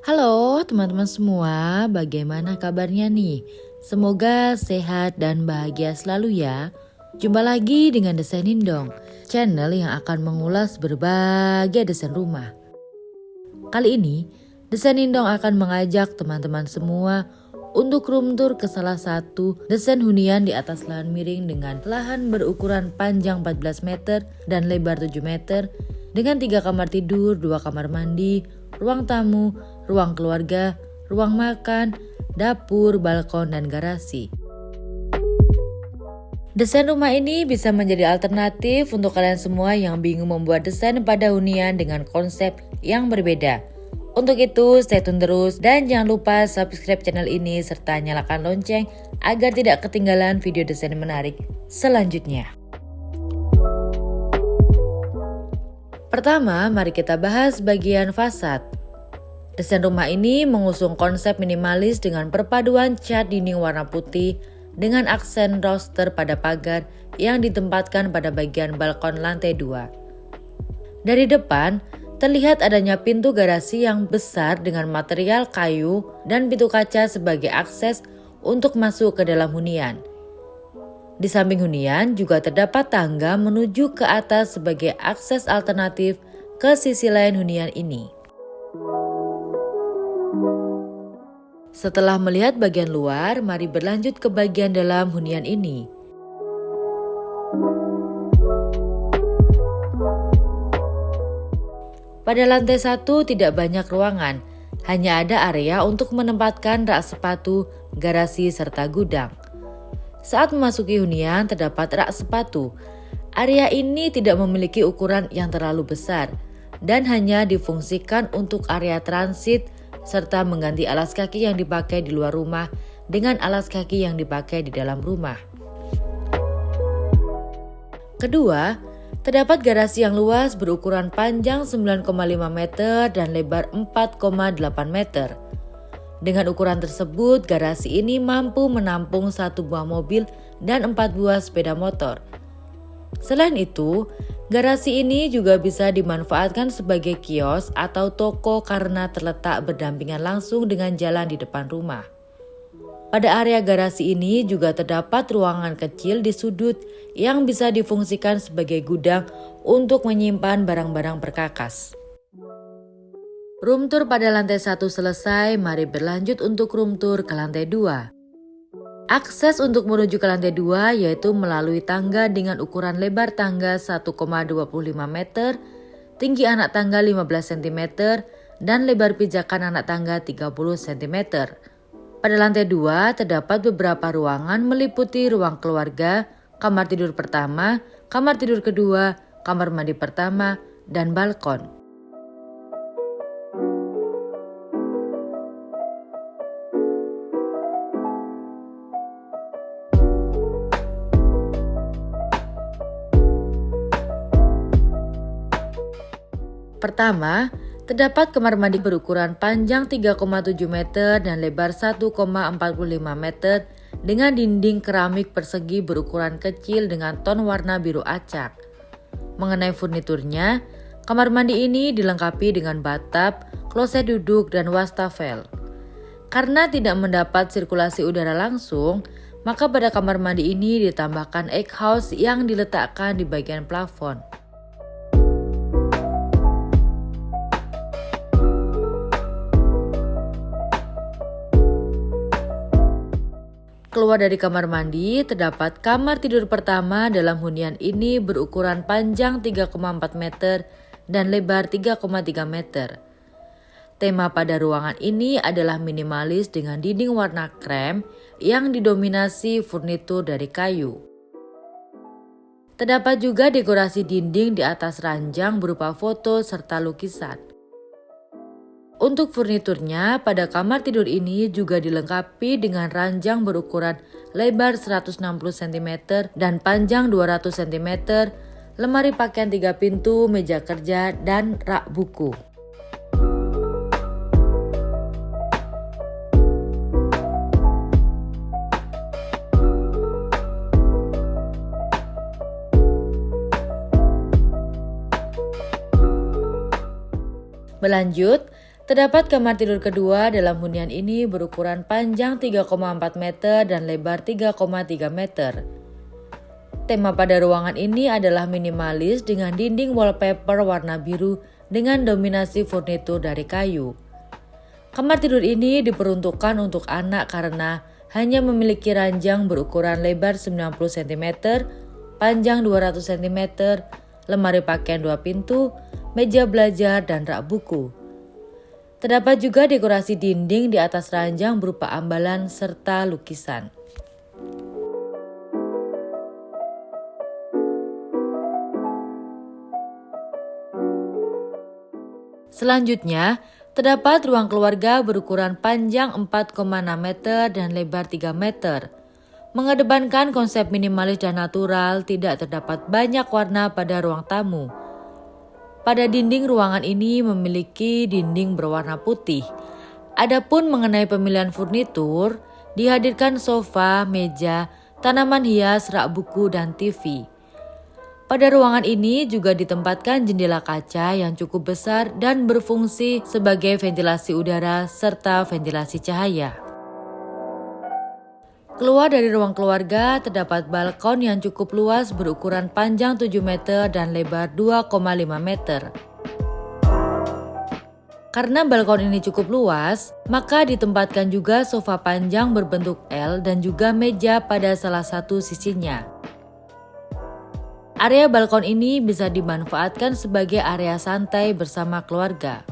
Halo teman-teman semua, bagaimana kabarnya nih? Semoga sehat dan bahagia selalu ya. Jumpa lagi dengan Desain Indong, channel yang akan mengulas berbagai desain rumah. Kali ini, Desain Indong akan mengajak teman-teman semua untuk room tour ke salah satu desain hunian di atas lahan miring dengan lahan berukuran panjang 14 meter dan lebar 7 meter dengan 3 kamar tidur, 2 kamar mandi, ruang tamu, ruang keluarga, ruang makan, dapur, balkon, dan garasi. Desain rumah ini bisa menjadi alternatif untuk kalian semua yang bingung membuat desain pada hunian dengan konsep yang berbeda. Untuk itu, stay tune terus dan jangan lupa subscribe channel ini serta nyalakan lonceng agar tidak ketinggalan video desain menarik selanjutnya. Pertama, mari kita bahas bagian fasad. Desain rumah ini mengusung konsep minimalis dengan perpaduan cat dinding warna putih dengan aksen roster pada pagar yang ditempatkan pada bagian balkon lantai 2. Dari depan, terlihat adanya pintu garasi yang besar dengan material kayu dan pintu kaca sebagai akses untuk masuk ke dalam hunian. Di samping hunian juga terdapat tangga menuju ke atas sebagai akses alternatif ke sisi lain hunian ini. Setelah melihat bagian luar, mari berlanjut ke bagian dalam hunian ini. Pada lantai 1 tidak banyak ruangan, hanya ada area untuk menempatkan rak sepatu, garasi, serta gudang. Saat memasuki hunian terdapat rak sepatu. Area ini tidak memiliki ukuran yang terlalu besar dan hanya difungsikan untuk area transit serta mengganti alas kaki yang dipakai di luar rumah dengan alas kaki yang dipakai di dalam rumah. Kedua, terdapat garasi yang luas berukuran panjang 9,5 meter dan lebar 4,8 meter. Dengan ukuran tersebut, garasi ini mampu menampung 1 buah mobil dan 4 buah sepeda motor. Selain itu, garasi ini juga bisa dimanfaatkan sebagai kios atau toko karena terletak berdampingan langsung dengan jalan di depan rumah. Pada area garasi ini juga terdapat ruangan kecil di sudut yang bisa difungsikan sebagai gudang untuk menyimpan barang-barang perkakas. Room tour pada lantai 1 selesai, mari berlanjut untuk room tour ke lantai 2. Akses untuk menuju ke lantai 2 yaitu melalui tangga dengan ukuran lebar tangga 1,25 meter, tinggi anak tangga 15 cm, dan lebar pijakan anak tangga 30 cm. Pada lantai 2 terdapat beberapa ruangan meliputi ruang keluarga, kamar tidur pertama, kamar tidur kedua, kamar mandi pertama, dan balkon. Pertama, terdapat kamar mandi berukuran panjang 3,7 meter dan lebar 1,45 meter dengan dinding keramik persegi berukuran kecil dengan ton warna biru acak. Mengenai furniturnya, kamar mandi ini dilengkapi dengan bathtub, kloset duduk, dan wastafel. Karena tidak mendapat sirkulasi udara langsung, maka pada kamar mandi ini ditambahkan egg house yang diletakkan di bagian plafon. Keluar dari kamar mandi, terdapat kamar tidur pertama dalam hunian ini berukuran panjang 3,4 meter dan lebar 3,3 meter. Tema pada ruangan ini adalah minimalis dengan dinding warna krem yang didominasi furnitur dari kayu. Terdapat juga dekorasi dinding di atas ranjang berupa foto serta lukisan. Untuk furniturnya, pada kamar tidur ini juga dilengkapi dengan ranjang berukuran lebar 160 cm dan panjang 200 cm, lemari pakaian 3 pintu, meja kerja, dan rak buku. Berlanjut, terdapat kamar tidur kedua dalam hunian ini berukuran panjang 3,4 meter dan lebar 3,3 meter. Tema pada ruangan ini adalah minimalis dengan dinding wallpaper warna biru dengan dominasi furnitur dari kayu. Kamar tidur ini diperuntukkan untuk anak karena hanya memiliki ranjang berukuran lebar 90 cm, panjang 200 cm, lemari pakaian 2 pintu, meja belajar, dan rak buku. Terdapat juga dekorasi dinding di atas ranjang berupa ambalan serta lukisan. Selanjutnya, terdapat ruang keluarga berukuran panjang 4,6 meter dan lebar 3 meter. Mengedepankan konsep minimalis dan natural, tidak terdapat banyak warna pada ruang tamu. Pada dinding ruangan ini memiliki dinding berwarna putih. Adapun mengenai pemilihan furnitur, dihadirkan sofa, meja, tanaman hias, rak buku, dan TV. Pada ruangan ini juga ditempatkan jendela kaca yang cukup besar dan berfungsi sebagai ventilasi udara serta ventilasi cahaya. Keluar dari ruang keluarga terdapat balkon yang cukup luas berukuran panjang 7 meter dan lebar 2,5 meter. Karena balkon ini cukup luas, maka ditempatkan juga sofa panjang berbentuk L dan juga meja pada salah satu sisinya. Area balkon ini bisa dimanfaatkan sebagai area santai bersama keluarga.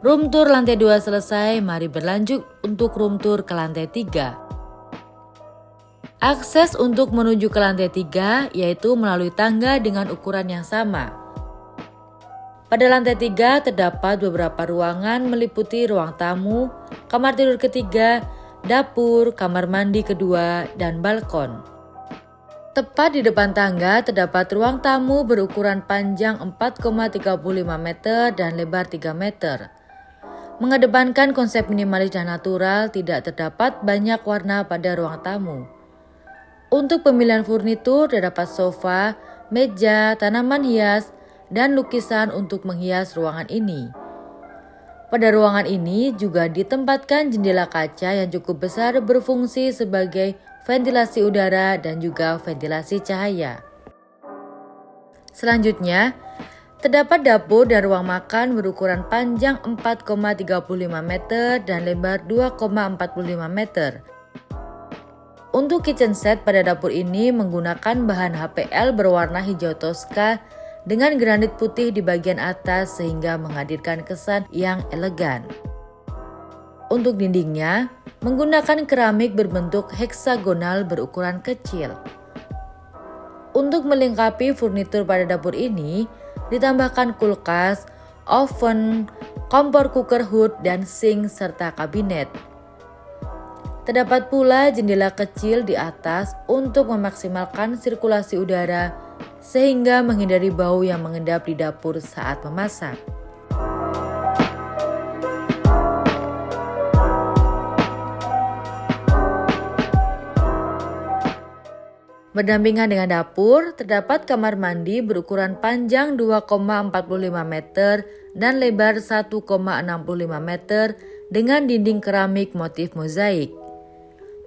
Room tour lantai 2 selesai, mari berlanjut untuk room tour ke lantai 3. Akses untuk menuju ke lantai 3 yaitu melalui tangga dengan ukuran yang sama. Pada lantai 3 terdapat beberapa ruangan meliputi ruang tamu, kamar tidur ketiga, dapur, kamar mandi kedua, dan balkon. Tepat di depan tangga terdapat ruang tamu berukuran panjang 4,35 meter dan lebar 3 meter. Mengedepankan konsep minimalis dan natural, tidak terdapat banyak warna pada ruang tamu. Untuk pemilihan furnitur terdapat sofa, meja, tanaman hias, dan lukisan untuk menghias ruangan ini. Pada ruangan ini juga ditempatkan jendela kaca yang cukup besar berfungsi sebagai ventilasi udara dan juga ventilasi cahaya. Selanjutnya, terdapat dapur dan ruang makan berukuran panjang 4,35 meter dan lebar 2,45 meter. Untuk kitchen set pada dapur ini menggunakan bahan HPL berwarna hijau toska dengan granit putih di bagian atas sehingga menghadirkan kesan yang elegan. Untuk dindingnya, menggunakan keramik berbentuk heksagonal berukuran kecil. Untuk melengkapi furnitur pada dapur ini, ditambahkan kulkas, oven, kompor cooker hood, dan sink serta kabinet. Terdapat pula jendela kecil di atas untuk memaksimalkan sirkulasi udara sehingga menghindari bau yang mengendap di dapur saat memasak. Berdampingan dengan dapur, terdapat kamar mandi berukuran panjang 2,45 meter dan lebar 1,65 meter dengan dinding keramik motif mozaik.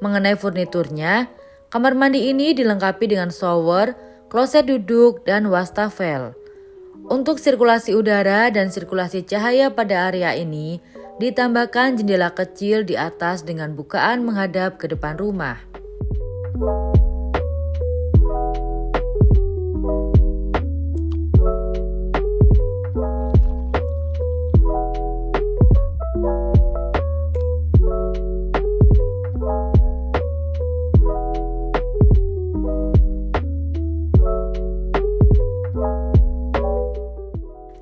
Mengenai furniturnya, kamar mandi ini dilengkapi dengan shower, kloset duduk, dan wastafel. Untuk sirkulasi udara dan sirkulasi cahaya pada area ini, ditambahkan jendela kecil di atas dengan bukaan menghadap ke depan rumah.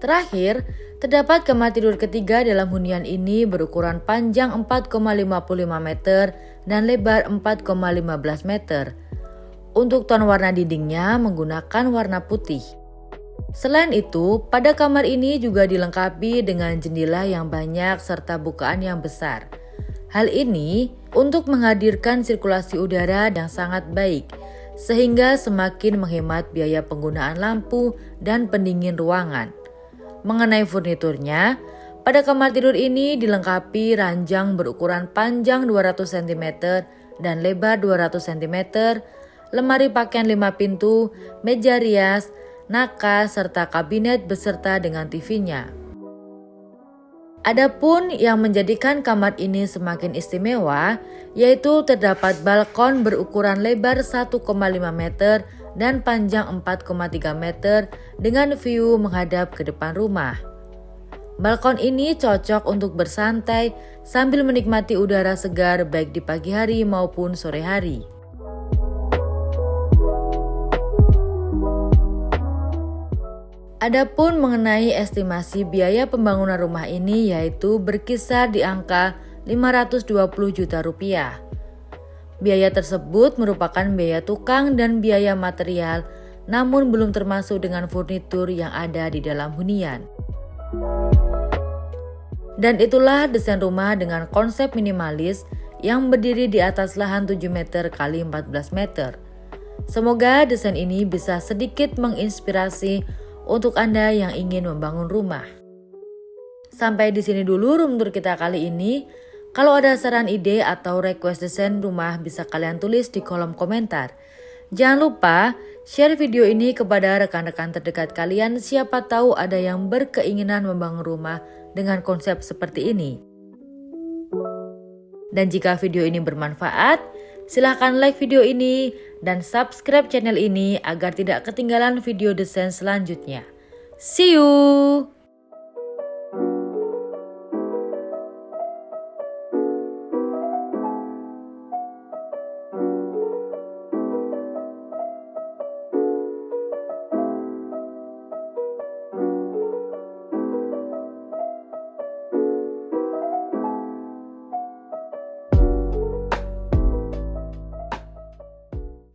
Terakhir, terdapat kamar tidur ketiga dalam hunian ini berukuran panjang 4,55 meter dan lebar 4,15 meter. Untuk ton warna dindingnya menggunakan warna putih. Selain itu, pada kamar ini juga dilengkapi dengan jendela yang banyak serta bukaan yang besar. Hal ini untuk menghadirkan sirkulasi udara yang sangat baik sehingga semakin menghemat biaya penggunaan lampu dan pendingin ruangan. Mengenai furniturnya, pada kamar tidur ini dilengkapi ranjang berukuran panjang 200 cm dan lebar 200 cm, lemari pakaian 5 pintu, meja rias, nakas, serta kabinet beserta dengan TV-nya. Adapun yang menjadikan kamar ini semakin istimewa, yaitu terdapat balkon berukuran lebar 1,5 meter dan panjang 4,3 meter dengan view menghadap ke depan rumah. Balkon ini cocok untuk bersantai sambil menikmati udara segar baik di pagi hari maupun sore hari. Adapun mengenai estimasi biaya pembangunan rumah ini yaitu berkisar di angka 520 juta rupiah. Biaya tersebut merupakan biaya tukang dan biaya material, namun belum termasuk dengan furnitur yang ada di dalam hunian. Dan itulah desain rumah dengan konsep minimalis yang berdiri di atas lahan 7 meter x 14 meter. Semoga desain ini bisa sedikit menginspirasi untuk Anda yang ingin membangun rumah. Sampai di sini dulu room tour kita kali ini. Kalau ada saran ide atau request desain rumah bisa kalian tulis di kolom komentar. Jangan lupa share video ini kepada rekan-rekan terdekat kalian, siapa tahu ada yang berkeinginan membangun rumah dengan konsep seperti ini. Dan jika video ini bermanfaat, silahkan like video ini dan subscribe channel ini agar tidak ketinggalan video desain selanjutnya. See you!